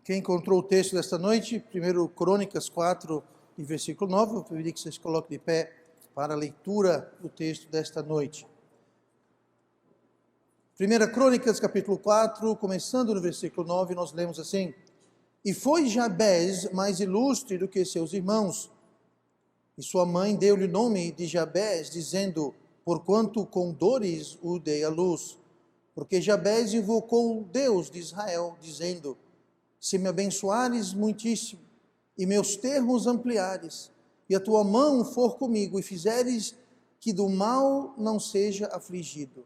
Quem encontrou o texto desta noite, 1 Crônicas 4, e versículo 9, eu pedi que vocês coloquem de pé para a leitura do texto desta noite. 1 Crônicas, capítulo 4, começando no versículo 9, nós lemos assim: E foi Jabez mais ilustre do que seus irmãos, e sua mãe deu-lhe o nome de Jabez, dizendo, porquanto com dores o dei à luz. Porque Jabez invocou o Deus de Israel, dizendo, se me abençoares muitíssimo, e meus termos ampliares, e a tua mão for comigo, e fizeres que do mal não seja afligido.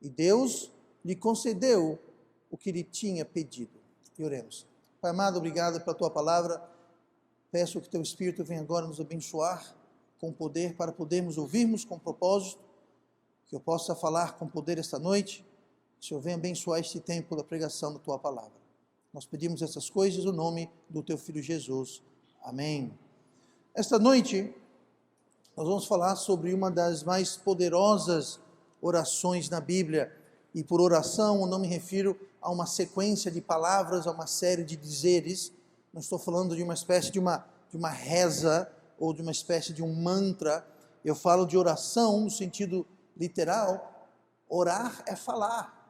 E Deus lhe concedeu o que lhe tinha pedido. E oremos. Pai amado, obrigado pela tua palavra. Peço que teu Espírito venha agora nos abençoar com poder, para podermos ouvirmos com propósito, que eu possa falar com poder esta noite. Que o Senhor venha abençoar este tempo da pregação da tua palavra. Nós pedimos essas coisas no nome do teu Filho Jesus. Amém. Esta noite, nós vamos falar sobre uma das mais poderosas orações na Bíblia. E por oração, eu não me refiro a uma sequência de palavras, a uma série de dizeres. Não estou falando de uma espécie de uma reza, ou de uma espécie de um mantra. Eu falo de oração no sentido literal. Orar é falar.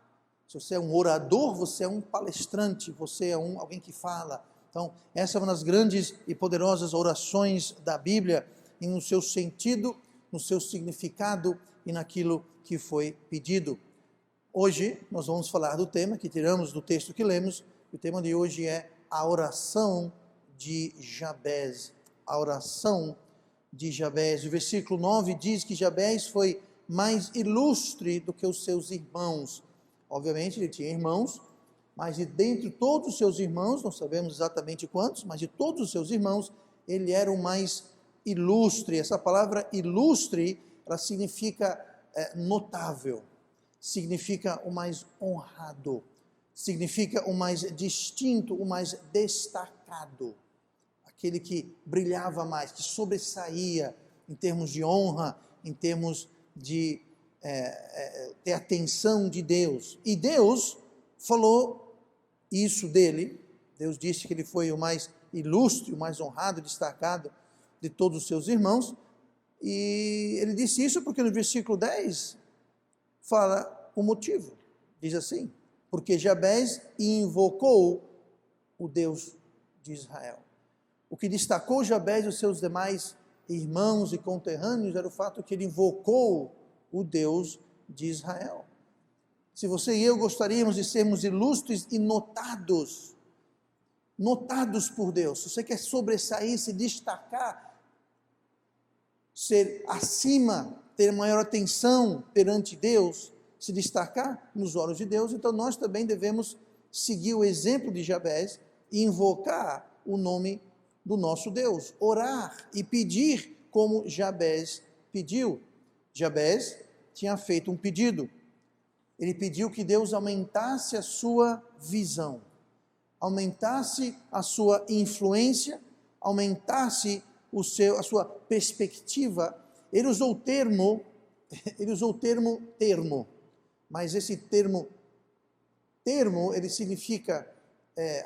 Se você é um orador, você é um palestrante, você é alguém que fala. Então, essa é uma das grandes e poderosas orações da Bíblia, no seu sentido, no seu significado e naquilo que foi pedido. Hoje, nós vamos falar do tema que tiramos do texto que lemos. O tema de hoje é a oração de Jabez. A oração de Jabez. O versículo 9 diz que Jabez foi mais ilustre do que os seus irmãos. Obviamente ele tinha irmãos, mas de dentre todos os seus irmãos, não sabemos exatamente quantos, mas de todos os seus irmãos, ele era o mais ilustre. Essa palavra ilustre, ela significa notável, significa o mais honrado, significa o mais distinto, o mais destacado, aquele que brilhava mais, que sobressaía em termos de honra, em termos de ter atenção de Deus. E Deus falou isso dele. Deus disse que ele foi o mais ilustre, o mais honrado, destacado de todos os seus irmãos. E ele disse isso porque no versículo 10 fala o motivo. Diz assim: porque Jabez invocou o Deus de Israel. O que destacou Jabez e os seus demais irmãos e conterrâneos era o fato que ele invocou o Deus de Israel. Se você e eu gostaríamos de sermos ilustres e notados por Deus, se você quer sobressair, se destacar, ser acima, ter maior atenção perante Deus, se destacar nos olhos de Deus, então nós também devemos seguir o exemplo de Jabez e invocar o nome do nosso Deus, orar e pedir como Jabez pediu. Jabez tinha feito um pedido. Ele pediu que Deus aumentasse a sua visão, aumentasse a sua influência, aumentasse a sua perspectiva. Ele usou o termo, mas esse termo, ele significa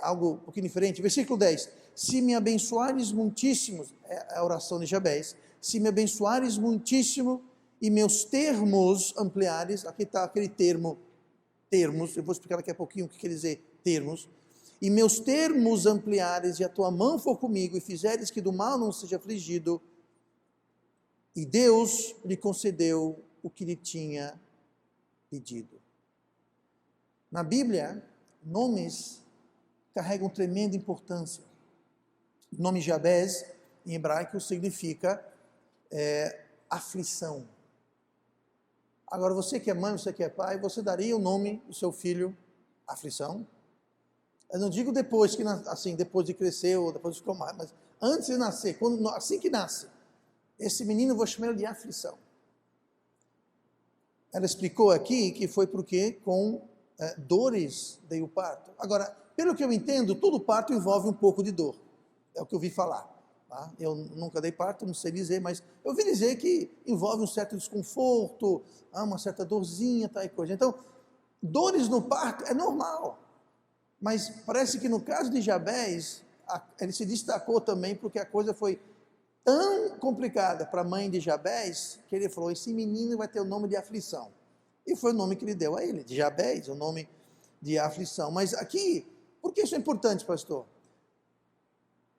algo um pouquinho diferente. Versículo 10, se me abençoares muitíssimo, é a oração de Jabez, se me abençoares muitíssimo, e meus termos ampliares, aqui está aquele termos, eu vou explicar daqui a pouquinho o que quer dizer termos, e meus termos ampliares, e a tua mão for comigo, e fizeres que do mal não seja afligido, e Deus lhe concedeu o que lhe tinha pedido. Na Bíblia, nomes carregam tremenda importância. O nome Jabez, em hebraico, significa aflição. Agora, você que é mãe, você que é pai, você daria o nome do seu filho aflição? Eu não digo depois depois de crescer ou depois de ficar mais, mas antes de nascer, assim que nasce, esse menino eu vou chamar ele de aflição. Ela explicou aqui que foi porque com dores veio o parto. Agora, pelo que eu entendo, todo parto envolve um pouco de dor. É o que eu vi falar. Tá? Eu nunca dei parto, não sei dizer, mas eu ouvi dizer que envolve um certo desconforto, uma certa dorzinha, tal coisa. Então, dores no parto é normal. Mas parece que no caso de Jabez, ele se destacou também porque a coisa foi tão complicada para a mãe de Jabez, que ele falou, esse menino vai ter o nome de aflição. E foi o nome que ele deu a ele, de Jabez, o nome de aflição. Mas aqui, por que isso é importante, pastor?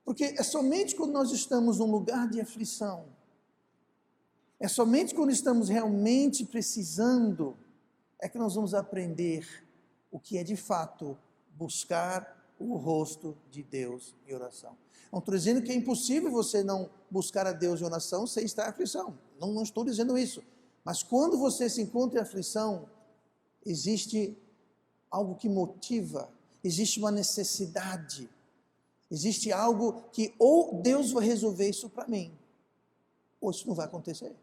Porque é somente quando nós estamos num lugar de aflição, é somente quando estamos realmente precisando, é que nós vamos aprender o que é de fato buscar o rosto de Deus em oração. Não estou dizendo que é impossível você não buscar a Deus em oração sem estar em aflição. Não estou dizendo isso. Mas quando você se encontra em aflição, existe algo que motiva, existe uma necessidade, existe algo que ou Deus vai resolver isso para mim, ou isso não vai acontecer.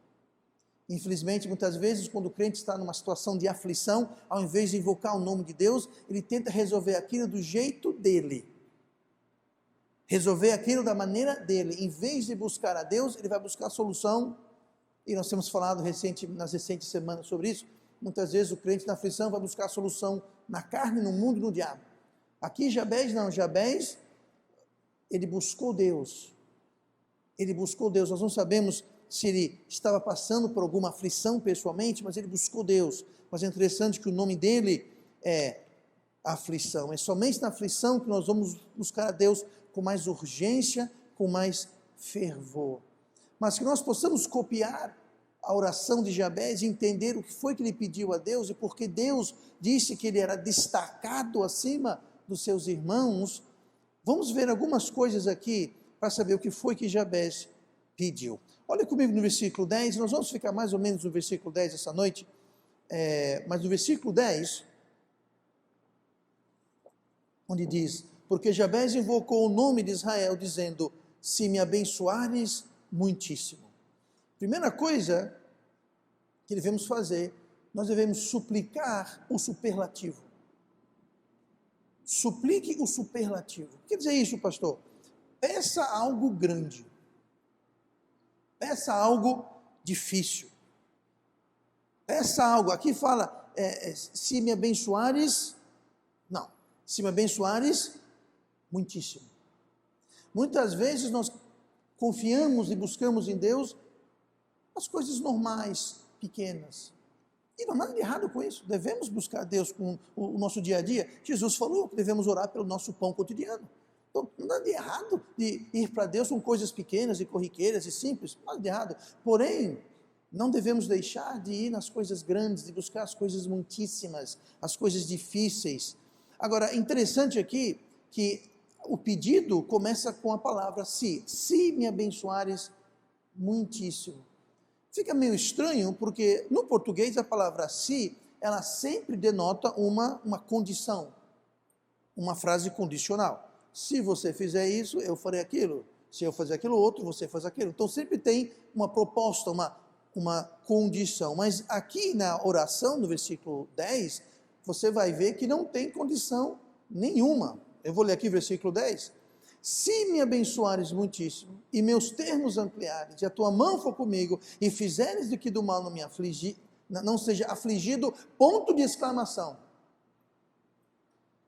Infelizmente, muitas vezes, quando o crente está numa situação de aflição, ao invés de invocar o nome de Deus, ele tenta resolver aquilo do jeito dele. Resolver aquilo da maneira dele. Em vez de buscar a Deus, ele vai buscar a solução. E nós temos falado nas recentes semanas sobre isso. Muitas vezes o crente na aflição vai buscar a solução na carne, no mundo e no diabo. Aqui Jabez não, Jabez, ele buscou Deus. Ele buscou Deus. Nós não sabemos se ele estava passando por alguma aflição pessoalmente, mas ele buscou Deus. Mas é interessante que o nome dele é aflição. É somente na aflição que nós vamos buscar a Deus com mais urgência, com mais fervor. Mas que nós possamos copiar a oração de Jabez e entender o que foi que ele pediu a Deus e porque Deus disse que ele era destacado acima dos seus irmãos. Vamos ver algumas coisas aqui para saber o que foi que Jabez pediu. Olha comigo no versículo 10, nós vamos ficar mais ou menos no versículo 10 essa noite, mas no versículo 10, onde diz, porque Jabez invocou o nome de Israel, dizendo, se me abençoares muitíssimo. Primeira coisa que devemos fazer, nós devemos suplicar o superlativo. Suplique o superlativo. O que quer dizer isso, pastor? Peça algo grande. Peça algo difícil. Peça algo. Aqui fala, se me abençoares, não. Se me abençoares, muitíssimo. Muitas vezes nós confiamos e buscamos em Deus as coisas normais, pequenas. E não há nada de errado com isso. Devemos buscar Deus com o nosso dia a dia. Jesus falou que devemos orar pelo nosso pão cotidiano. Então, não há nada de errado de ir para Deus com coisas pequenas e corriqueiras e simples. Não há nada de errado. Porém, não devemos deixar de ir nas coisas grandes, de buscar as coisas muitíssimas, as coisas difíceis. Agora, interessante aqui que o pedido começa com a palavra se me abençoares muitíssimo. Fica meio estranho porque no português a palavra se, ela sempre denota uma condição, uma frase condicional. Se você fizer isso, eu farei aquilo. Se eu fazer aquilo outro, você faz aquilo. Então sempre tem uma proposta, uma condição. Mas aqui na oração, no versículo 10, você vai ver que não tem condição nenhuma. Eu vou ler aqui o versículo 10. Se me abençoares muitíssimo, e meus termos ampliares, e a tua mão for comigo, e fizeres de que do mal não seja afligido, ponto de exclamação.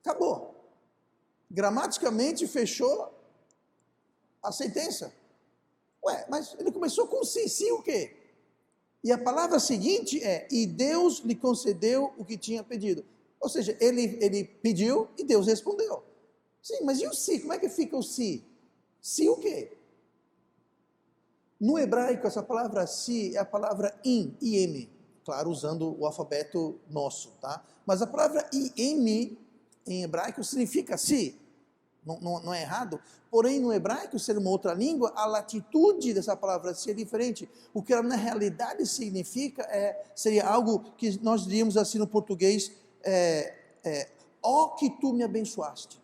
Acabou. Gramaticamente fechou a sentença. Mas ele começou com se o quê? E a palavra seguinte é, e Deus lhe concedeu o que tinha pedido. Ou seja, ele pediu e Deus respondeu. Sim, mas e o se? Como é que fica o se? Se o quê? No hebraico, essa palavra se é a palavra im, claro, usando o alfabeto nosso, tá? Mas a palavra im, em hebraico, significa se. Não é errado, porém no hebraico, ser uma outra língua, a latitude dessa palavra se é diferente. O que ela na realidade significa seria algo que nós diríamos assim no português, ó que tu me abençoaste.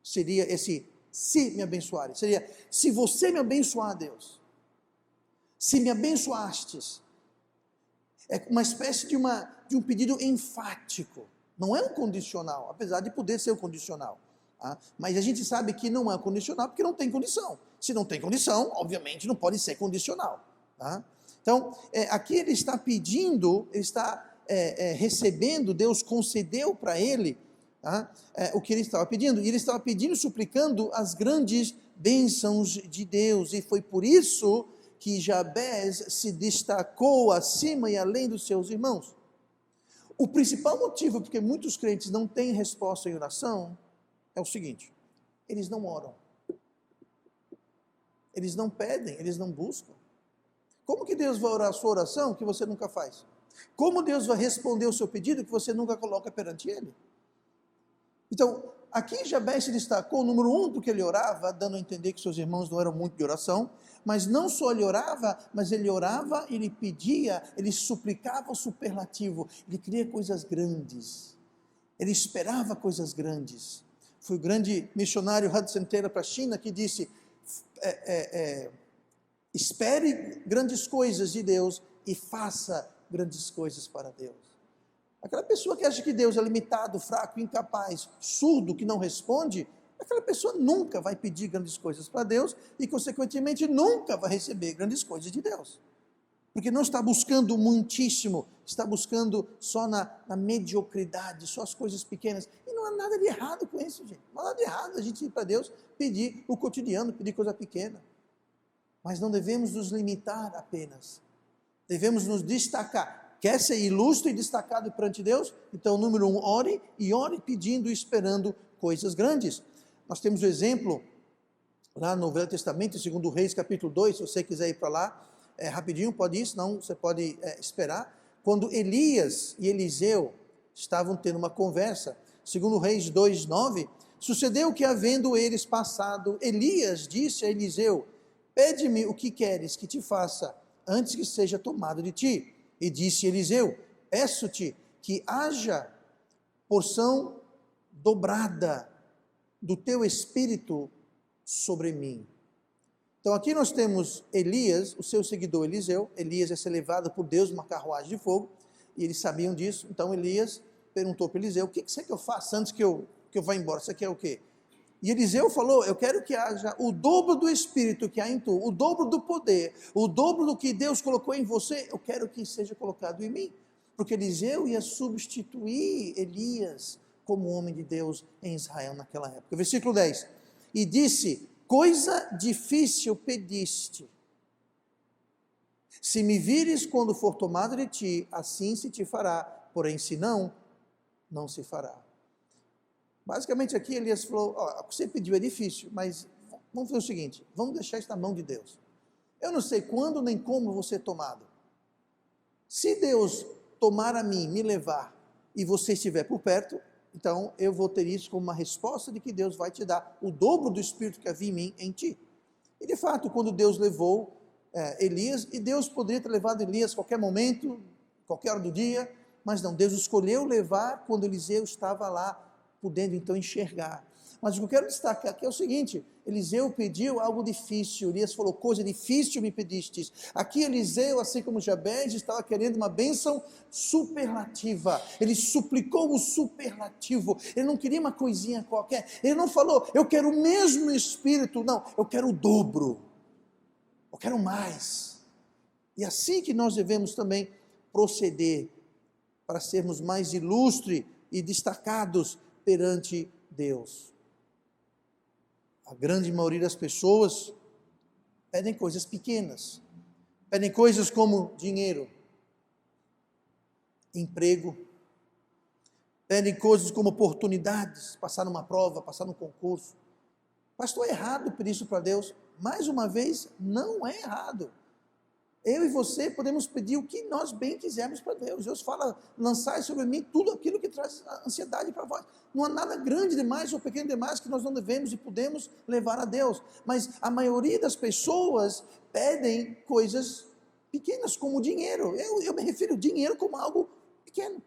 Seria esse se me abençoares, seria se você me abençoar, Deus, se me abençoastes. É uma espécie de um pedido enfático, não é um condicional, apesar de poder ser um condicional. Mas a gente sabe que não é condicional porque não tem condição. Se não tem condição, obviamente não pode ser condicional. Tá? Então, aqui ele está pedindo, ele está recebendo, Deus concedeu para ele Tá? O que ele estava pedindo. E ele estava pedindo, suplicando as grandes bênçãos de Deus. E foi por isso que Jabez se destacou acima e além dos seus irmãos. O principal motivo porque muitos crentes não têm resposta em oração é o seguinte: eles não oram. Eles não pedem, eles não buscam. Como que Deus vai orar a sua oração que você nunca faz? Como Deus vai responder o seu pedido que você nunca coloca perante Ele? Então, aqui Jabez se destacou, número 1, porque ele orava, dando a entender que seus irmãos não eram muito de oração, mas não só ele orava, mas ele orava, ele pedia, ele suplicava o superlativo, ele queria coisas grandes, ele esperava coisas grandes. Foi o grande missionário Hudson Taylor para a China que disse, espere grandes coisas de Deus e faça grandes coisas para Deus. Aquela pessoa que acha que Deus é limitado, fraco, incapaz, surdo, que não responde, aquela pessoa nunca vai pedir grandes coisas para Deus e, consequentemente, nunca vai receber grandes coisas de Deus. Porque não está buscando muitíssimo, está buscando só na mediocridade, só as coisas pequenas. E não há nada de errado com isso, gente. Não há nada de errado a gente ir para Deus pedir o cotidiano, pedir coisa pequena. Mas não devemos nos limitar apenas. Devemos nos destacar. Quer ser ilustre e destacado perante Deus? Então, número 1, ore, e ore pedindo e esperando coisas grandes. Nós temos o exemplo, lá no Velho Testamento, em 2 Reis, capítulo 2, se você quiser ir para lá, rapidinho, pode ir, senão você pode esperar. Quando Elias e Eliseu estavam tendo uma conversa, 2 Reis 2, 9, sucedeu que, havendo eles passado, Elias disse a Eliseu, pede-me o que queres que te faça, antes que seja tomado de ti. E disse Eliseu, peço-te que haja porção dobrada do teu espírito sobre mim. Então aqui nós temos Elias, o seu seguidor Eliseu. Elias é ser levado por Deus numa carruagem de fogo, e eles sabiam disso. Então Elias perguntou para Eliseu, o que você quer que eu faça antes que eu vá embora? Você quer o quê? E Eliseu falou, eu quero que haja o dobro do Espírito que há em tu, o dobro do poder, o dobro do que Deus colocou em você, eu quero que seja colocado em mim. Porque Eliseu ia substituir Elias como homem de Deus em Israel naquela época. Versículo 10. E disse, coisa difícil pediste. Se me vires quando for tomado de ti, assim se te fará, porém se não, não se fará. Basicamente aqui Elias falou, o que você pediu é difícil, mas vamos fazer o seguinte, vamos deixar isso na mão de Deus. Eu não sei quando nem como você é tomado. Se Deus tomar a mim, me levar, e você estiver por perto, então eu vou ter isso como uma resposta de que Deus vai te dar o dobro do Espírito que havia em mim, em ti. E de fato, quando Deus levou Elias, e Deus poderia ter levado Elias a qualquer momento, qualquer hora do dia, mas não, Deus escolheu levar quando Eliseu estava lá, podendo então enxergar. Mas o que eu quero destacar aqui é o seguinte, Eliseu pediu algo difícil, Elias falou, coisa difícil me pedistes. Aqui Eliseu, assim como Jabez, estava querendo uma bênção superlativa, ele suplicou o superlativo, ele não queria uma coisinha qualquer, ele não falou, eu quero o mesmo Espírito, não, eu quero o dobro, eu quero mais. E assim que nós devemos também proceder, para sermos mais ilustres e destacados perante Deus. A grande maioria das pessoas pedem coisas pequenas, pedem coisas como dinheiro, emprego, pedem coisas como oportunidades, passar numa prova, passar num concurso. Pastor, é errado pedir isso para Deus? Mais uma vez, não é errado. Eu e você podemos pedir o que nós bem quisermos para Deus. Deus fala, lançai sobre mim tudo aquilo que traz ansiedade para vós. Não há nada grande demais ou pequeno demais que nós não devemos e podemos levar a Deus. Mas a maioria das pessoas pedem coisas pequenas, como dinheiro. Eu me refiro ao dinheiro como algo pequeno.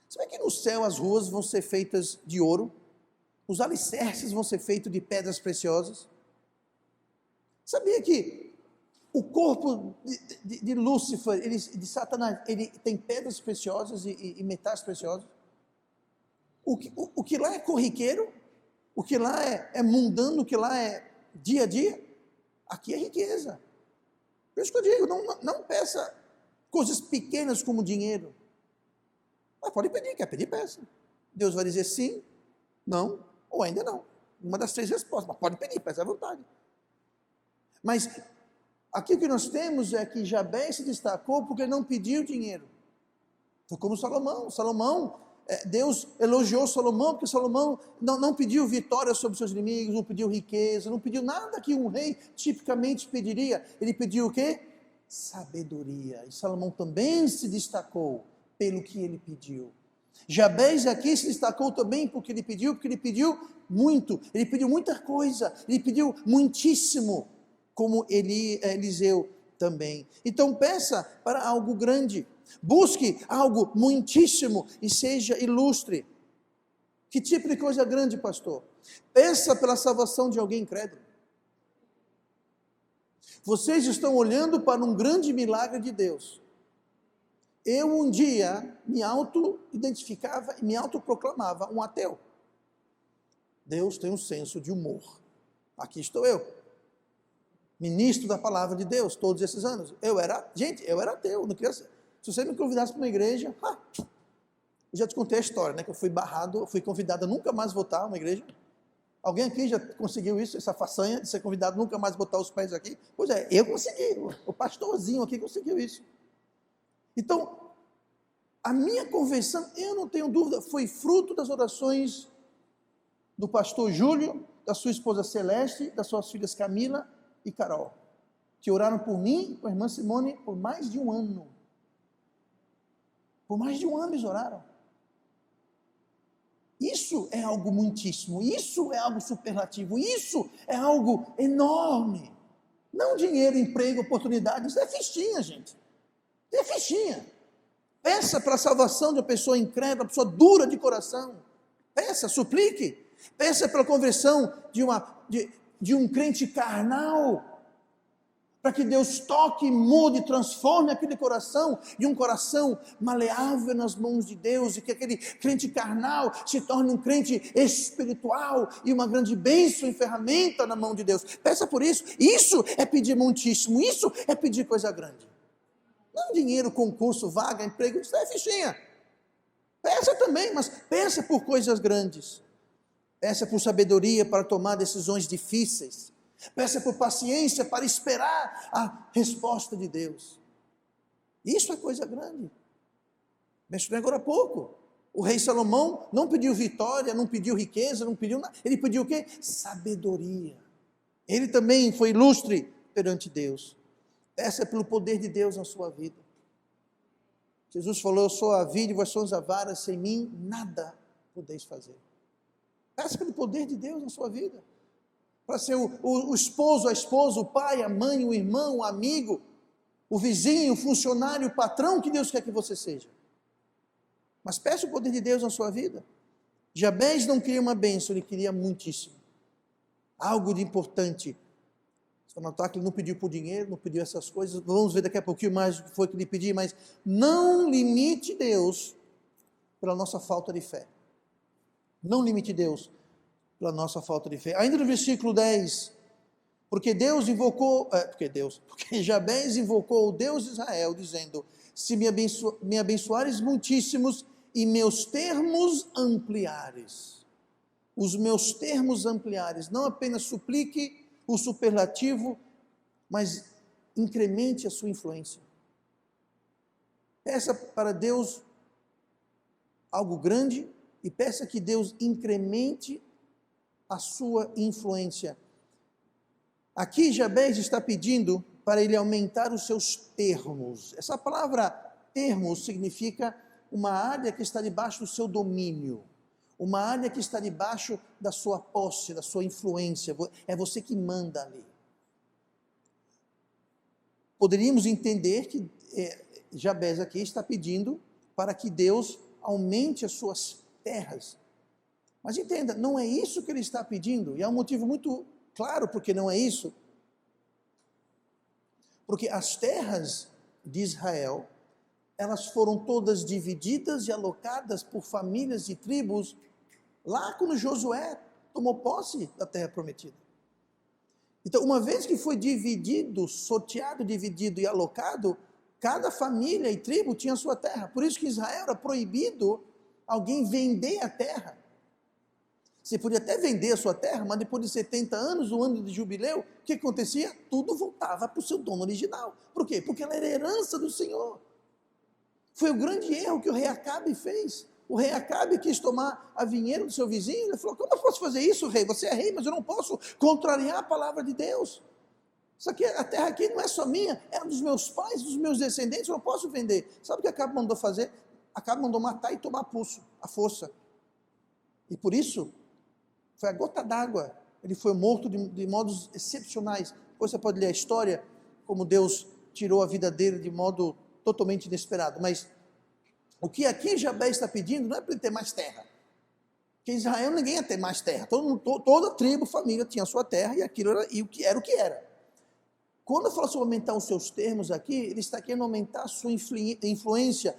Sabe que no céu as ruas vão ser feitas de ouro? Os alicerces vão ser feitos de pedras preciosas? Sabia que o corpo de Lúcifer, de Satanás, ele tem pedras preciosas e metais preciosos? O que lá é corriqueiro, o que lá é mundano, o que lá é dia a dia, aqui é riqueza. Por isso que eu digo, não peça coisas pequenas como dinheiro. Mas pode pedir, quer pedir, peça. Deus vai dizer sim Não, ou ainda não. Uma das 3 respostas, mas pode pedir, peça à vontade. Mas aqui o que nós temos é que Jabés se destacou porque não pediu dinheiro. Foi como Salomão, Deus elogiou Salomão, porque Salomão não pediu vitória sobre seus inimigos, não pediu riqueza, não pediu nada que um rei tipicamente pediria. Ele pediu o quê? Sabedoria. E Salomão também se destacou pelo que ele pediu. Jabés aqui se destacou também porque ele pediu muito, ele pediu muita coisa, ele pediu muitíssimo, como Eliseu também. Então peça para algo grande, busque algo muitíssimo e seja ilustre. Que tipo de coisa grande, pastor? Peça pela salvação de alguém incrédulo. Vocês estão olhando para um grande milagre de Deus. Eu um dia me auto-identificava e me autoproclamava um ateu. Deus tem um senso de humor. Aqui estou eu, ministro da palavra de Deus, todos esses anos. Eu era ateu, não queria ser. Se você me convidasse para uma igreja, eu já te contei a história, né? Que eu fui convidado a nunca mais voltar a uma igreja. Alguém aqui já conseguiu isso, essa façanha de ser convidado a nunca mais botar os pés aqui? Pois é, eu consegui, o pastorzinho aqui conseguiu isso. Então, a minha conversão, eu não tenho dúvida, foi fruto das orações do pastor Júlio, da sua esposa Celeste, das suas filhas Camila e Carol, que oraram por mim, com a irmã Simone, por mais de um ano. Por mais de um ano eles oraram. Isso é algo muitíssimo, isso é algo superlativo, isso é algo enorme. Não dinheiro, emprego, oportunidade, isso é fichinha, gente. É fichinha. Peça para a salvação de uma pessoa incrédula, uma pessoa dura de coração. Peça, suplique. Peça pela conversão de um crente carnal, para que Deus toque, mude, transforme aquele coração de um coração maleável nas mãos de Deus, e que aquele crente carnal se torne um crente espiritual e uma grande bênção e ferramenta na mão de Deus. Peça por isso. Isso é pedir muitíssimo, isso é pedir coisa grande. Não dinheiro, concurso, vaga, emprego, isso é fichinha. Peça também, mas peça por coisas grandes. Peça por sabedoria para tomar decisões difíceis. Peça por paciência para esperar a resposta de Deus. Isso é coisa grande. Mencionei agora há pouco. O rei Salomão não pediu vitória, não pediu riqueza, não pediu nada. Ele pediu o quê? Sabedoria. Ele também foi ilustre perante Deus. Peça pelo poder de Deus na sua vida. Jesus falou: eu sou a vide, vós sois a vara, sem mim nada podeis fazer. Peça pelo poder de Deus na sua vida. Para ser o esposo, a esposa, o pai, a mãe, o irmão, o amigo, o vizinho, o funcionário, o patrão que Deus quer que você seja. Mas peça o poder de Deus na sua vida. Jabés não queria uma bênção, ele queria muitíssimo. Algo de importante. Você vai notar que ele não pediu por dinheiro, não pediu essas coisas. Vamos ver daqui a pouquinho mais o que foi que ele pediu, mas não limite Deus pela nossa falta de fé. Não limite Deus pela nossa falta de fé. Ainda no versículo 10, porque Jabés invocou o Deus de Israel, dizendo: se me abençoares muitíssimos e meus termos ampliares. Os meus termos ampliares, não apenas suplique o superlativo, mas incremente a sua influência. Peça para Deus algo grande e peça que Deus incremente a sua influência. Aqui Jabés está pedindo para ele aumentar os seus termos. Essa palavra termos significa uma área que está debaixo do seu domínio, uma área que está debaixo da sua posse, da sua influência. É você que manda ali. Poderíamos entender que Jabés aqui está pedindo para que Deus aumente as suas terras. Mas entenda, não é isso que ele está pedindo, e há um motivo muito claro porque não é isso. Porque as terras de Israel, elas foram todas divididas e alocadas por famílias e tribos, lá quando Josué tomou posse da terra prometida. Então, uma vez que foi dividido, sorteado, dividido e alocado, cada família e tribo tinha a sua terra. Por isso que Israel era proibido alguém vender a terra. Você podia até vender a sua terra, mas depois de 70 anos, o ano de jubileu, o que acontecia? Tudo voltava para o seu dono original. Por quê? Porque ela era herança do Senhor. Foi o grande erro que o rei Acabe fez. O rei Acabe quis tomar a vinheira do seu vizinho. Ele falou: como eu posso fazer isso, rei? Você é rei, mas eu não posso contrariar a palavra de Deus. Isso aqui, a terra aqui não é só minha, é dos meus pais, dos meus descendentes, eu não posso vender. Sabe o que Acabe mandou fazer? Acabe mandou matar e tomar pulso, a força. E por isso, foi a gota d'água. Ele foi morto de modos excepcionais. Depois você pode ler a história, como Deus tirou a vida dele de modo totalmente inesperado. Mas o que aqui Jabés está pedindo não é para ele ter mais terra. Porque em Israel ninguém ia ter mais terra. Toda tribo, família tinha a sua terra e aquilo era o que era. Quando fala sobre aumentar os seus termos aqui, ele está querendo aumentar a sua influência,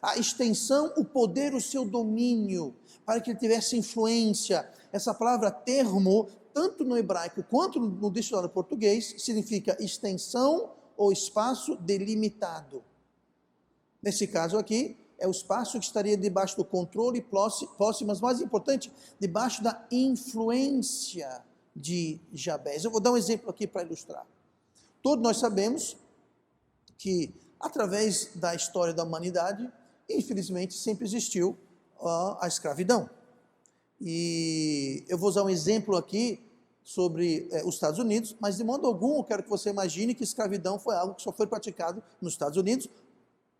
a extensão, o poder, o seu domínio, para que ele tivesse influência. Essa palavra termo, tanto no hebraico quanto no dicionário português, significa extensão ou espaço delimitado. Nesse caso aqui, é o espaço que estaria debaixo do controle posse, mas mais importante, debaixo da influência de Jabés. Eu vou dar um exemplo aqui para ilustrar. Todos nós sabemos que, através da história da humanidade, infelizmente, sempre existiu a escravidão. E eu vou usar um exemplo aqui sobre os Estados Unidos, mas de modo algum eu quero que você imagine que escravidão foi algo que só foi praticado nos Estados Unidos,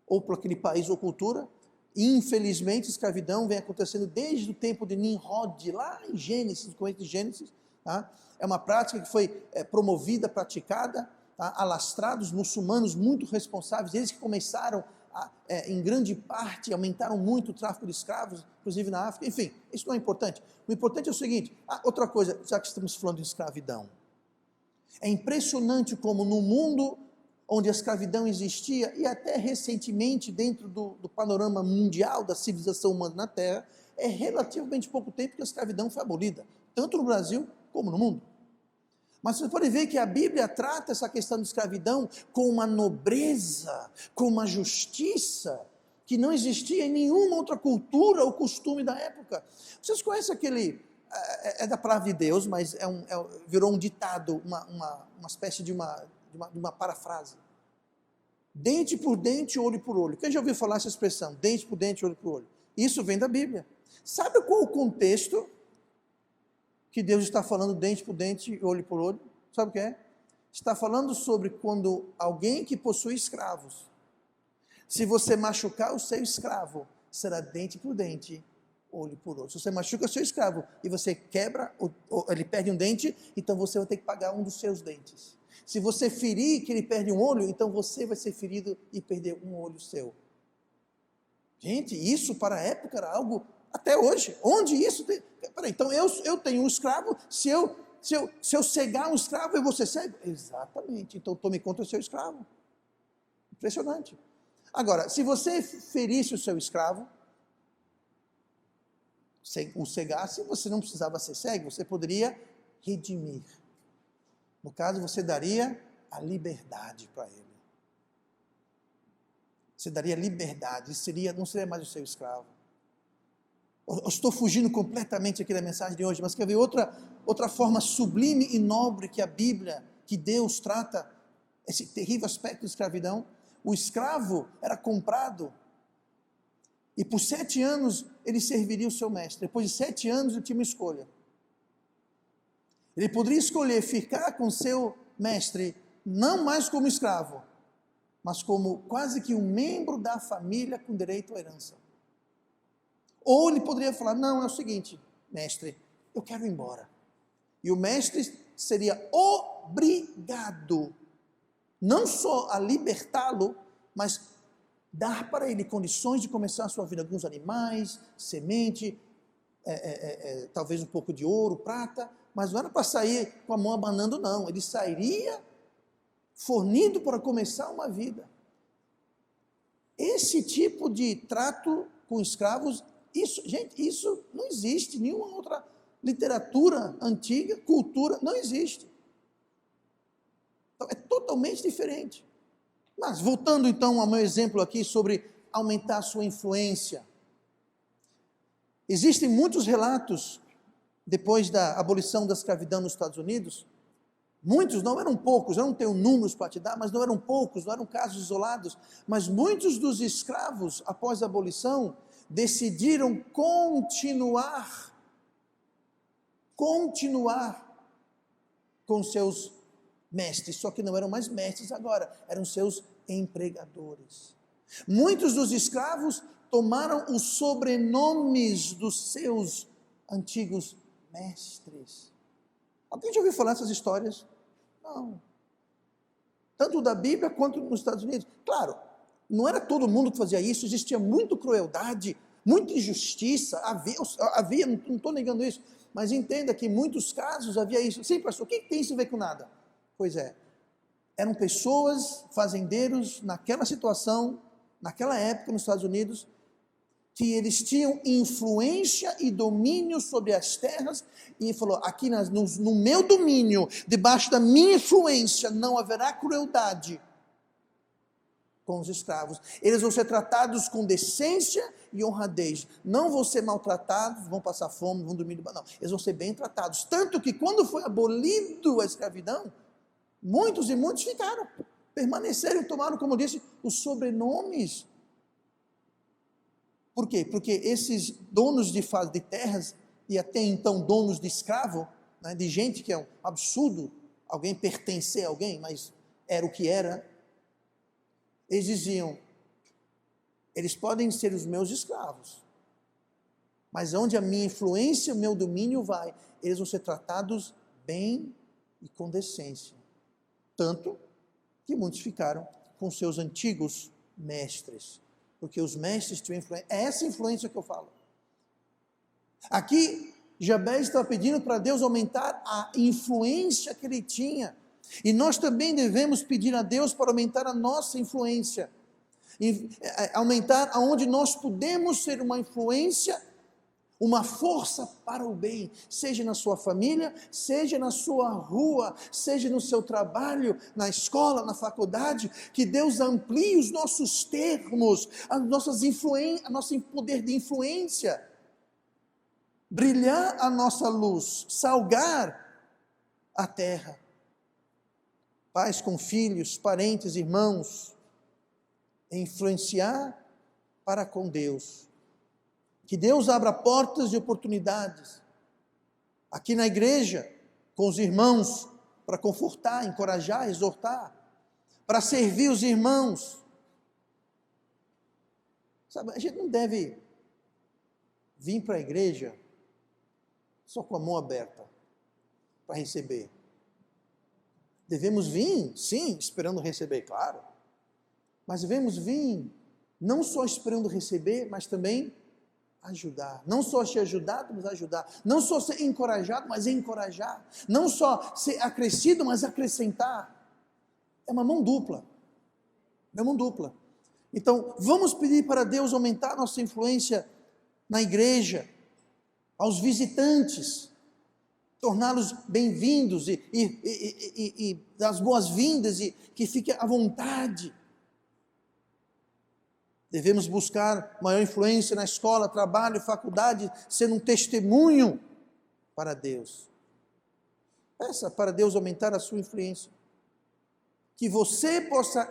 ou por aquele país ou cultura. Infelizmente, escravidão vem acontecendo desde o tempo de Nimrod, lá em Gênesis, no começo de Gênesis. Tá? É uma prática que foi promovida, praticada, tá? Alastrados, muçulmanos muito responsáveis, eles que começaram, em grande parte, aumentaram muito o tráfico de escravos, inclusive na África. Enfim, isso não é importante. O importante é o seguinte, outra coisa, já que estamos falando de escravidão, é impressionante como no mundo onde a escravidão existia, e até recentemente dentro do panorama mundial da civilização humana na Terra, é relativamente pouco tempo que a escravidão foi abolida, tanto no Brasil como no mundo. Mas você pode ver que a Bíblia trata essa questão de escravidão com uma nobreza, com uma justiça, que não existia em nenhuma outra cultura ou costume da época. Vocês conhecem aquele, é da palavra de Deus, mas virou um ditado, uma espécie de uma parafrase. Dente por dente, olho por olho. Quem já ouviu falar essa expressão? Dente por dente, olho por olho. Isso vem da Bíblia. Sabe qual o contexto que Deus está falando dente por dente, olho por olho? Sabe o que é? Está falando sobre quando alguém que possui escravos, se você machucar o seu escravo, será dente por dente, olho por olho. Se você machuca o seu escravo e você quebra, ele perde um dente, então você vai ter que pagar um dos seus dentes. Se você ferir que ele perde um olho, então você vai ser ferido e perder um olho seu. Gente, isso para a época era algo, até hoje, onde isso tem... Peraí, então eu tenho um escravo, se eu cegar um escravo, eu vou ser cego? Exatamente, então tome conta do seu escravo. Impressionante. Agora, se você ferisse o seu escravo, o cegasse, você não precisava ser cego, você poderia redimir. No caso, você daria a liberdade para ele. Você daria liberdade, não seria mais o seu escravo. Eu estou fugindo completamente aqui da mensagem de hoje, mas quer ver outra forma sublime e nobre que a Bíblia, que Deus trata esse terrível aspecto de escravidão? O escravo era comprado e por 7 anos ele serviria o seu mestre. Depois de 7 anos ele tinha uma escolha. Ele poderia escolher ficar com seu mestre, não mais como escravo, mas como quase que um membro da família com direito à herança. Ou ele poderia falar, não, é o seguinte, mestre, eu quero ir embora. E o mestre seria obrigado, não só a libertá-lo, mas dar para ele condições de começar a sua vida, alguns animais, semente, talvez um pouco de ouro, prata, mas não era para sair com a mão abanando, não. Ele sairia fornido para começar uma vida. Esse tipo de trato com escravos, isso não existe em nenhuma outra literatura antiga, cultura, não existe. Então, é totalmente diferente. Mas, voltando então ao meu exemplo aqui sobre aumentar a sua influência. Existem muitos relatos depois da abolição da escravidão nos Estados Unidos, muitos, não eram poucos, eu não tenho números para te dar, mas não eram poucos, não eram casos isolados, mas muitos dos escravos, após a abolição, decidiram continuar com seus mestres, só que não eram mais mestres agora, eram seus empregadores. Muitos dos escravos tomaram os sobrenomes dos seus antigos mestres. Alguém já ouviu falar dessas histórias? Não. Tanto da Bíblia quanto nos Estados Unidos. Claro, não era todo mundo que fazia isso, existia muita crueldade, muita injustiça, havia, não estou negando isso, mas entenda que em muitos casos havia isso. Sim, pastor, o que tem isso a ver com nada? Pois é, eram pessoas, fazendeiros, naquela situação, naquela época nos Estados Unidos, que eles tinham influência e domínio sobre as terras, e falou, aqui no meu domínio, debaixo da minha influência, não haverá crueldade com os escravos. Eles vão ser tratados com decência e honradez. Não vão ser maltratados, vão passar fome, vão dormir debaixo. Não, eles vão ser bem tratados. Tanto que quando foi abolido a escravidão, muitos e muitos ficaram, permaneceram e tomaram, como eu disse, os sobrenomes. Por quê? Porque esses donos de terras, e até então donos de escravo, né, de gente que é um absurdo, alguém pertencer a alguém, mas era o que era, eles diziam, eles podem ser os meus escravos, mas onde a minha influência, o meu domínio vai, eles vão ser tratados bem e com decência. Tanto que muitos ficaram com seus antigos mestres, porque os mestres tinham influência. É essa influência que eu falo. Aqui, Jabez estava pedindo para Deus aumentar a influência que ele tinha. E nós também devemos pedir a Deus para aumentar a nossa influência. Aumentar aonde nós podemos ser uma influência, uma força para o bem, seja na sua família, seja na sua rua, seja no seu trabalho, na escola, na faculdade, que Deus amplie os nossos termos, nosso poder de influência, brilhar a nossa luz, salgar a terra. Pais com filhos, parentes, irmãos, influenciar para com Deus. Que Deus abra portas de oportunidades, aqui na igreja, com os irmãos, para confortar, encorajar, exortar, para servir os irmãos. Sabe, a gente não deve vir para a igreja só com a mão aberta, para receber. Devemos vir, sim, esperando receber, claro, mas devemos vir, não só esperando receber, mas também ajudar, não só ser ajudado, mas ajudar, não só ser encorajado, mas encorajar, não só ser acrescido, mas acrescentar. É uma mão dupla, Então, vamos pedir para Deus aumentar nossa influência na igreja, aos visitantes, torná-los bem-vindos e das boas-vindas e que fiquem à vontade. Devemos buscar maior influência na escola, trabalho, faculdade, sendo um testemunho para Deus. Peça para Deus aumentar a sua influência. Que você possa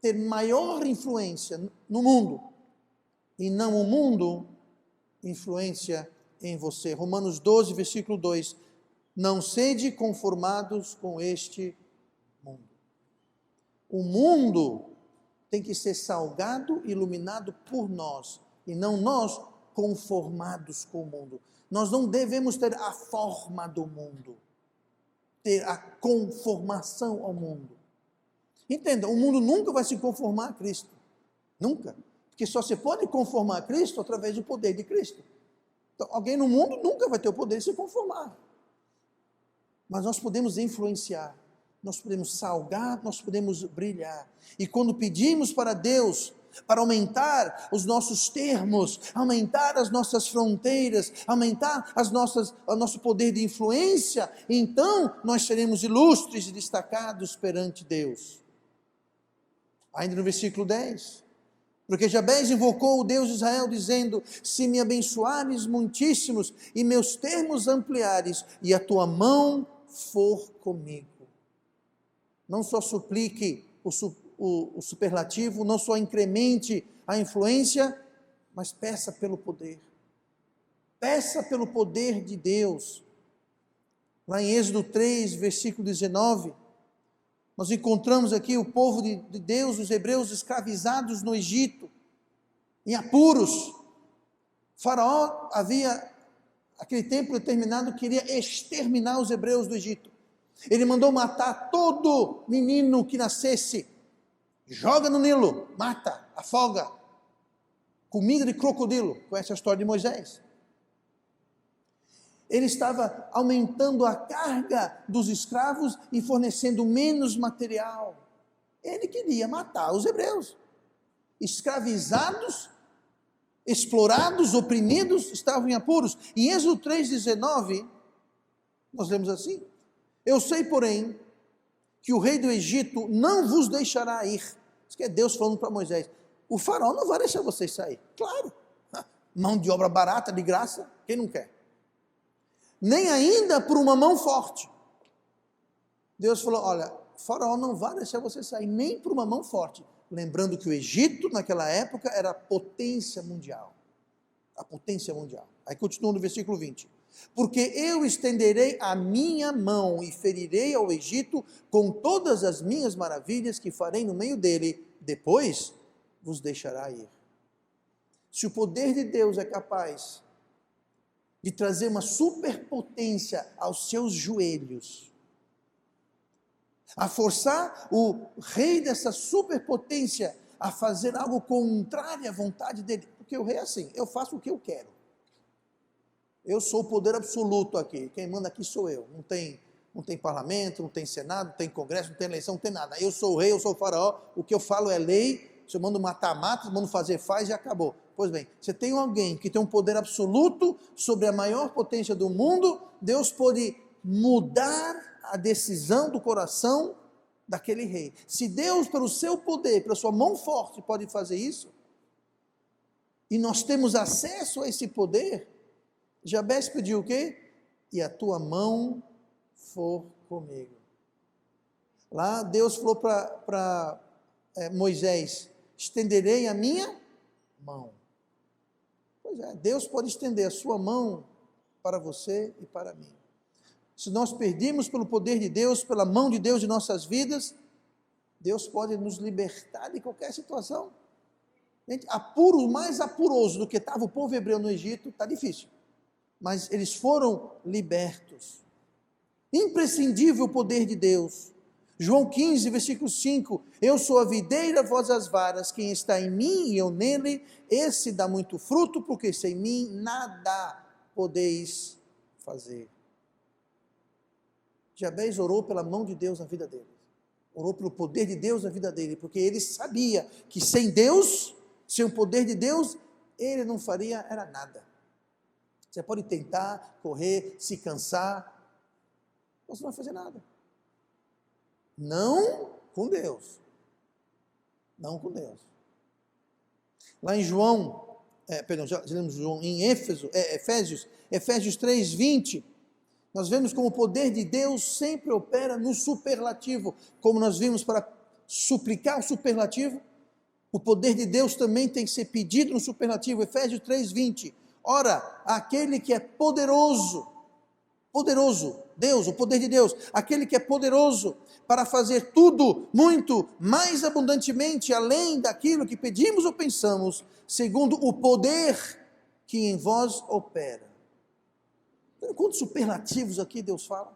ter maior influência no mundo, e não o mundo influência em você. Romanos 12, versículo 2. Não sede conformados com este mundo. O mundo tem que ser salgado e iluminado por nós, e não nós conformados com o mundo. Nós não devemos ter a forma do mundo, ter a conformação ao mundo. Entenda, o mundo nunca vai se conformar a Cristo, nunca, porque só se pode conformar a Cristo através do poder de Cristo. Então, alguém no mundo nunca vai ter o poder de se conformar, mas nós podemos influenciar, nós podemos salgar, nós podemos brilhar. E quando pedimos para Deus, para aumentar os nossos termos, aumentar as nossas fronteiras, aumentar o nosso poder de influência, então nós seremos ilustres e destacados perante Deus. Ainda no versículo 10, Porque Jabez invocou o Deus de Israel, dizendo: se me abençoares muitíssimos, e meus termos ampliares, e a tua mão for comigo. Não só suplique o superlativo, não só incremente a influência, mas peça pelo poder. Peça pelo poder de Deus. Lá em Êxodo 3, versículo 19, nós encontramos aqui o povo de Deus, os hebreus escravizados no Egito, em apuros. Faraó havia, aquele tempo determinado, queria exterminar os hebreus do Egito. Ele mandou matar todo menino que nascesse, joga no Nilo, mata, afoga, comida de crocodilo. Conhece a história de Moisés? Ele estava aumentando a carga dos escravos e fornecendo menos material. Ele queria matar os hebreus. Escravizados, explorados, oprimidos, estavam em apuros. Em Êxodo 3,19, nós lemos assim: eu sei, porém, que o rei do Egito não vos deixará ir. Isso que é Deus falando para Moisés. O faraó não vai deixar vocês sair. Claro, mão de obra barata, de graça, quem não quer? Nem ainda por uma mão forte. Deus falou: olha, o faraó não vai deixar você sair nem por uma mão forte. Lembrando que o Egito, naquela época, era a potência mundial. A potência mundial. Aí continua no versículo 20. Porque eu estenderei a minha mão e ferirei ao Egito com todas as minhas maravilhas que farei no meio dele, depois vos deixará ir. Se o poder de Deus é capaz de trazer uma superpotência aos seus joelhos, a forçar o rei dessa superpotência a fazer algo contrário à vontade dele, porque o rei é assim: eu faço o que eu quero, eu sou o poder absoluto aqui, quem manda aqui sou eu, não tem parlamento, não tem senado, não tem congresso, não tem eleição, não tem nada, eu sou o rei, eu sou o faraó, o que eu falo é lei, se eu mando matar, mata, se eu mando fazer, faz e acabou. Pois bem, você tem alguém que tem um poder absoluto sobre a maior potência do mundo, Deus pode mudar a decisão do coração daquele rei. Se Deus, pelo seu poder, pela sua mão forte, pode fazer isso, e nós temos acesso a esse poder, Jabez pediu o quê? E a tua mão for comigo. Lá Deus falou para Moisés: estenderei a minha mão. Pois é, Deus pode estender a sua mão para você e para mim. Se nós perdirmos pelo poder de Deus, pela mão de Deus em nossas vidas, Deus pode nos libertar de qualquer situação. Gente, apuro, mais apuroso do que estava o povo hebreu no Egito, está difícil. Mas eles foram libertos. Imprescindível o poder de Deus. João 15, versículo 5, eu sou a videira, vós as varas, quem está em mim e eu nele, esse dá muito fruto, porque sem mim nada podeis fazer. Jabez orou pela mão de Deus na vida dele, orou pelo poder de Deus na vida dele, porque ele sabia que sem Deus, sem o poder de Deus, ele não faria era nada. Você pode tentar, correr, se cansar, você não vai fazer nada. Não com Deus. Não com Deus. Lá em já lemos João, em Efésios 3:20, nós vemos como o poder de Deus sempre opera no superlativo, como nós vimos para suplicar o superlativo, o poder de Deus também tem que ser pedido no superlativo. Efésios 3:20, ora, aquele que é poderoso, Deus, o poder de Deus, aquele que é poderoso para fazer tudo muito mais abundantemente, além daquilo que pedimos ou pensamos, segundo o poder que em vós opera. Quantos superlativos aqui Deus fala?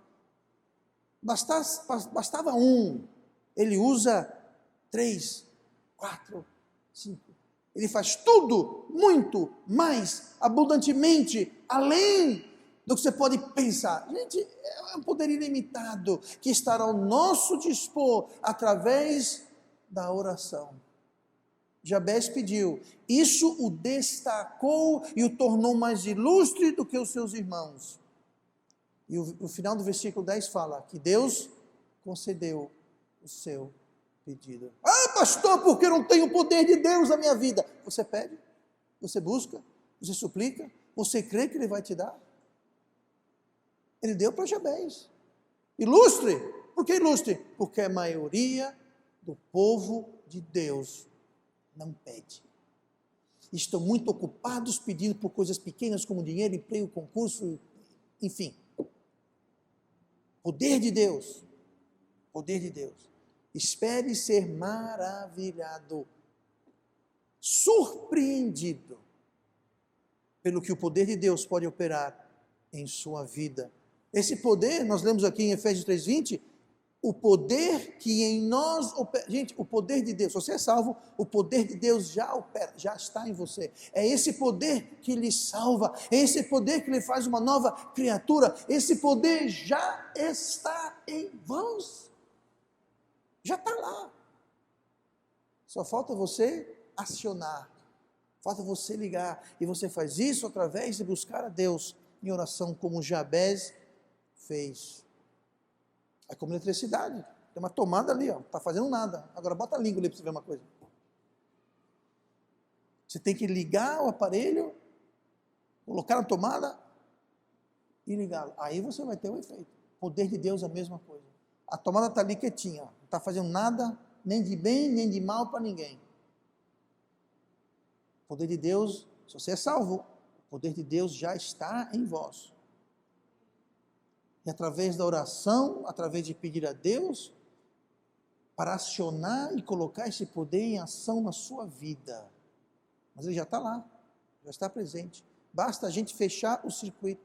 Bastava um, ele usa 3, 4, 5. Ele faz tudo muito mais abundantemente, além do que você pode pensar. Gente, é um poder ilimitado que estará ao nosso dispor através da oração. Jabez pediu, isso o destacou e o tornou mais ilustre do que os seus irmãos. E o final do versículo 10 fala que Deus concedeu o seu pedido. pastor, porque eu não tenho o poder de Deus na minha vida. Você pede, você busca, você suplica, você crê que Ele vai te dar. Ele deu para Jabez. Ilustre. Por que ilustre? Porque a maioria do povo de Deus não pede. Estão muito ocupados pedindo por coisas pequenas como dinheiro, emprego, concurso, enfim. Poder de Deus. Poder de Deus. Espere ser maravilhado, surpreendido pelo que o poder de Deus pode operar em sua vida. Esse poder, nós lemos aqui em Efésios 3:20, o poder que em nós opera. Gente, o poder de Deus, se você é salvo, o poder de Deus já opera, já está em você. É esse poder que lhe salva, é esse poder que lhe faz uma nova criatura, esse poder já está em vós. Já está lá. Só falta você acionar, falta você ligar, e você faz isso através de buscar a Deus em oração, como Jabez fez. É como eletricidade, tem uma tomada ali, ó, não está fazendo nada. Agora bota a língua ali para você ver uma coisa. Você tem que ligar o aparelho, colocar na tomada e ligá-lo. Aí você vai ter o efeito. O poder de Deus é a mesma coisa. A tomada está ali quietinha, ó, não está fazendo nada, nem de bem, nem de mal para ninguém. O poder de Deus, se você é salvo, o poder de Deus já está em vós. E através da oração, através de pedir a Deus, para acionar e colocar esse poder em ação na sua vida. Mas ele já está lá, já está presente. Basta a gente fechar o circuito.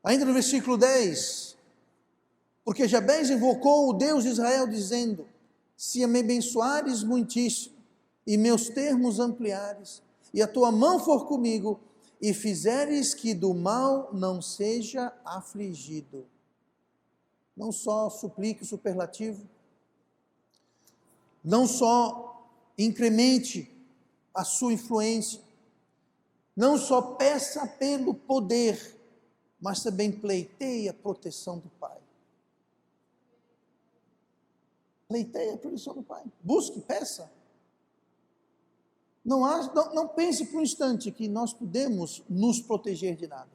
Ainda no versículo 10, porque Jabez invocou o Deus de Israel, dizendo: se me abençoares muitíssimo, e meus termos ampliares, e a tua mão for comigo, e fizeres que do mal não seja afligido. Não só suplique o superlativo, não só incremente a sua influência, não só peça pelo poder, mas também pleiteie a proteção do Pai. Pleiteie a proteção do Pai. Busque, peça. Não pense por um instante que nós podemos nos proteger de nada.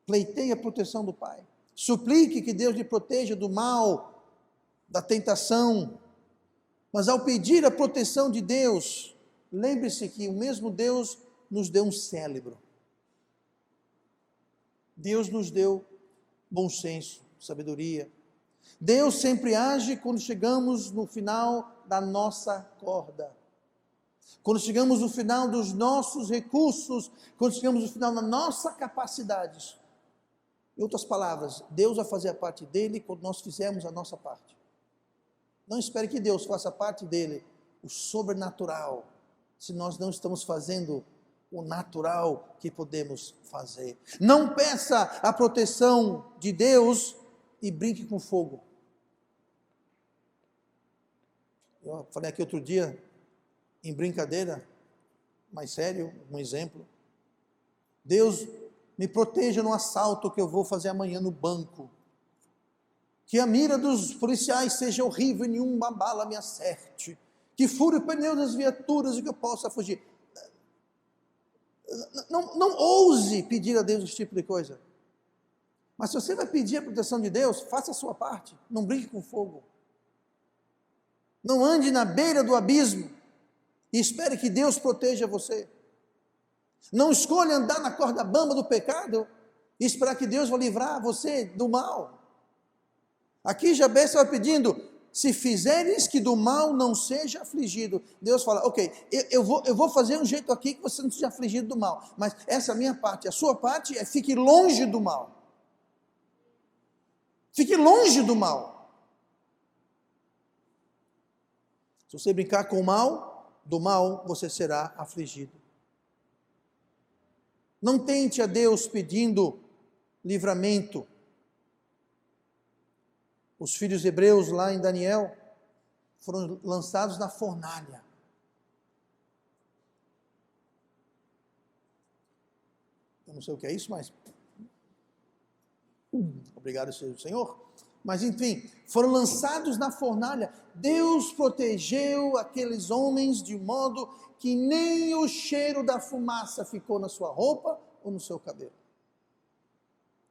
Pleiteie a proteção do Pai. Suplique que Deus lhe proteja do mal, da tentação. Mas ao pedir a proteção de Deus, lembre-se que o mesmo Deus nos deu um cérebro. Deus nos deu bom senso, sabedoria. Deus sempre age quando chegamos no final da nossa corda. Quando chegamos no final dos nossos recursos, quando chegamos no final da nossa capacidade. Em outras palavras, Deus vai fazer a parte dele quando nós fizermos a nossa parte. Não espere que Deus faça a parte dele, o sobrenatural, se nós não estamos fazendo o natural que podemos fazer. Não peça a proteção de Deus e brinque com fogo. Eu falei aqui outro dia, em brincadeira, mais sério, um exemplo. Deus me proteja no assalto que eu vou fazer amanhã no banco. Que a mira dos policiais seja horrível e nenhuma bala me acerte. Que fure o pneu das viaturas e que eu possa fugir. Não ouse pedir a Deus esse tipo de coisa. Mas se você vai pedir a proteção de Deus, faça a sua parte. Não brinque com fogo. Não ande na beira do abismo e espere que Deus proteja você. Não escolha andar na corda bamba do pecado e esperar que Deus vai livrar você do mal. Aqui Jabez estava pedindo: se fizeres que do mal não seja afligido. Deus fala: ok, eu vou fazer um jeito aqui que você não seja afligido do mal, mas essa é a minha parte. A sua parte é: fique longe do mal. Fique longe do mal. Se você brincar com o mal, do mal você será afligido. Não tente a Deus pedindo livramento. Os filhos hebreus lá em Daniel foram lançados na fornalha. Eu não sei o que é isso, mas obrigado, Senhor. Mas enfim, foram lançados na fornalha. Deus protegeu aqueles homens de modo que nem o cheiro da fumaça ficou na sua roupa ou no seu cabelo.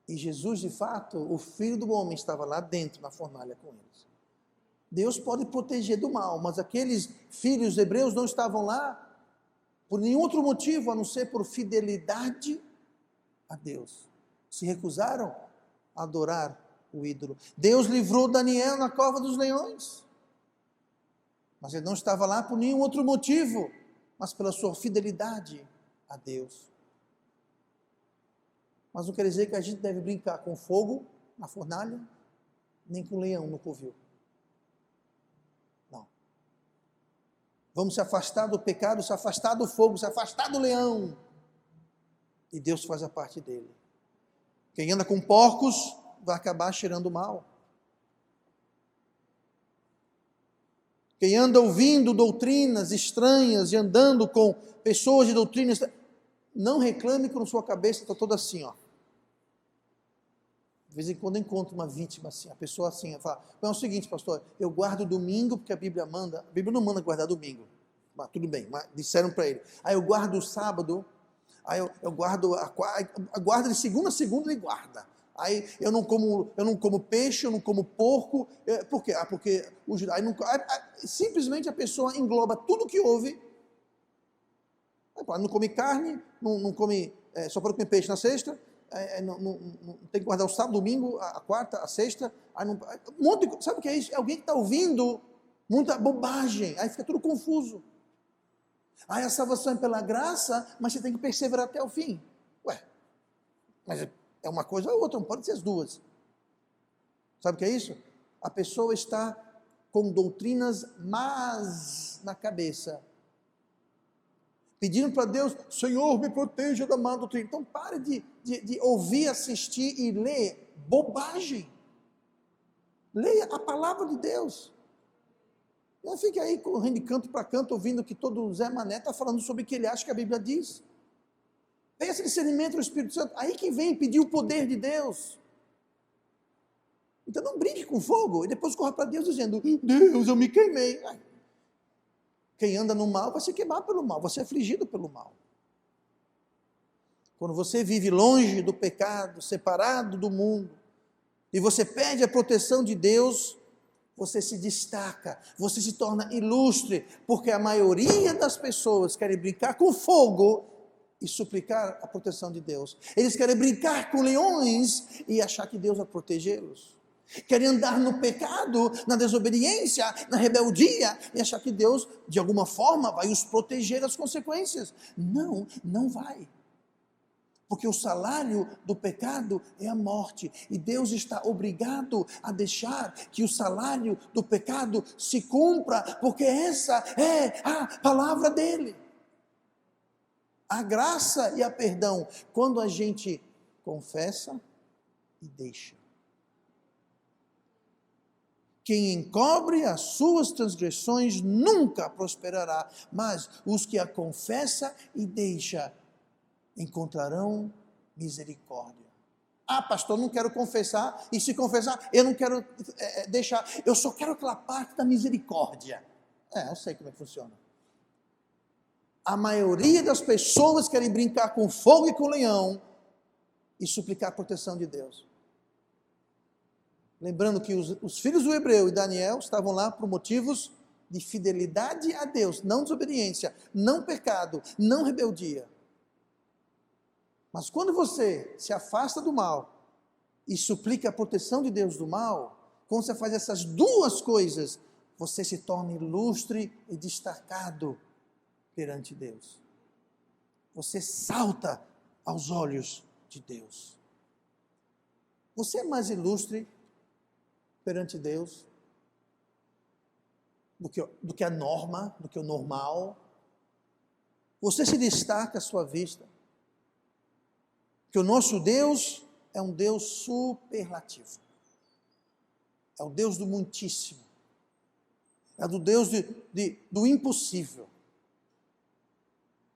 E Jesus, de fato, o Filho do Homem, estava lá dentro, na fornalha com eles. Deus pode proteger do mal, mas aqueles filhos hebreus não estavam lá por nenhum outro motivo, a não ser por fidelidade a Deus. Se recusaram a adorar o ídolo. Deus livrou Daniel na cova dos leões. Mas ele não estava lá por nenhum outro motivo, mas pela sua fidelidade a Deus. Mas não quer dizer que a gente deve brincar com fogo na fornalha, nem com leão no covil. Não. Vamos se afastar do pecado, se afastar do fogo, se afastar do leão. E Deus faz a parte dele. Quem anda com porcos vai acabar cheirando mal. Quem anda ouvindo doutrinas estranhas e andando com pessoas de doutrinas, não reclame quando sua cabeça está toda assim, ó. De vez em quando eu encontro uma vítima assim, a pessoa assim, fala, é o seguinte, pastor, eu guardo domingo porque a Bíblia não manda guardar domingo. Mas tudo bem, mas disseram para ele. Aí eu guardo o sábado, aí eu guardo a guarda de segunda a segunda, ele guarda. Aí eu não como peixe, eu não como porco. Por quê? Porque aí simplesmente a pessoa engloba tudo que houve. Não come carne, não come, só pode comer peixe na sexta, não tem que guardar o sábado, domingo, a quarta, a sexta. Um monte de, sabe o que é isso? É alguém que está ouvindo muita bobagem, aí fica tudo confuso. Aí a salvação é pela graça, mas você tem que perseverar até o fim. Mas é uma coisa ou outra, não pode ser as duas. Sabe o que é isso? A pessoa está com doutrinas más na cabeça, pedindo para Deus, Senhor, me proteja da má doutrina. Então pare de ouvir, assistir e ler bobagem. Leia a palavra de Deus. Não fique aí correndo de canto para canto, ouvindo que todo Zé Mané está falando sobre o que ele acha que a Bíblia diz. Tenha esse discernimento do Espírito Santo. Aí que vem pedir o poder de Deus. Então não brinque com fogo e depois corra para Deus dizendo, Deus, eu me queimei. Quem anda no mal vai se queimar pelo mal, vai ser afligido pelo mal. Quando você vive longe do pecado, separado do mundo, e você pede a proteção de Deus, você se destaca, você se torna ilustre, porque a maioria das pessoas querem brincar com fogo e suplicar a proteção de Deus. Eles querem brincar com leões e achar que Deus vai protegê-los. Querem andar no pecado, na desobediência, na rebeldia e achar que Deus, de alguma forma, vai os proteger das consequências. Não, não vai. Porque o salário do pecado é a morte. E Deus está obrigado a deixar que o salário do pecado se cumpra, porque essa é a palavra dele. A graça e a perdão, quando a gente confessa e deixa. Quem encobre as suas transgressões nunca prosperará, mas os que a confessa e deixa encontrarão misericórdia. Pastor, não quero confessar, e se confessar, eu não quero deixar, eu só quero aquela parte da misericórdia. Eu sei como é que funciona. A maioria das pessoas querem brincar com fogo e com leão e suplicar a proteção de Deus. Lembrando que os filhos do Hebreu e Daniel estavam lá por motivos de fidelidade a Deus, não desobediência, não pecado, não rebeldia. Mas quando você se afasta do mal e suplica a proteção de Deus do mal, quando você faz essas duas coisas, você se torna ilustre e destacado perante Deus. Você salta aos olhos de Deus. Você é mais ilustre perante Deus do que a norma, do que o normal. Você se destaca à sua vista. Que o nosso Deus é um Deus superlativo. É o Deus do muitíssimo. É do Deus do impossível.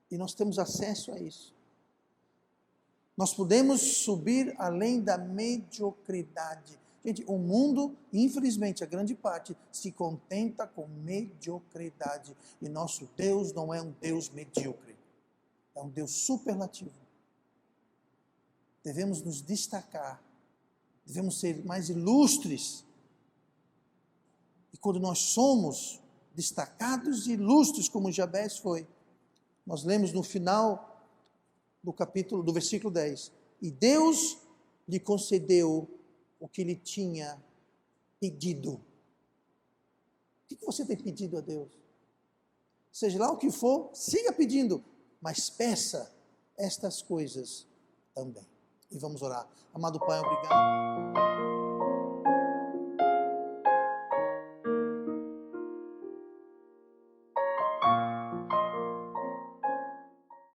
E nós temos acesso a isso. Nós podemos subir além da mediocridade Gente, o mundo, infelizmente, a grande parte, se contenta com mediocridade. E nosso Deus não é um Deus medíocre. É um Deus superlativo. Devemos nos destacar. Devemos ser mais ilustres. E quando nós somos destacados e ilustres, como Jabez foi, nós lemos no final do capítulo, do versículo 10. E Deus lhe concedeu o que ele tinha pedido. O que você tem pedido a Deus? Seja lá o que for, siga pedindo, mas peça estas coisas também. E vamos orar. Amado Pai, obrigado.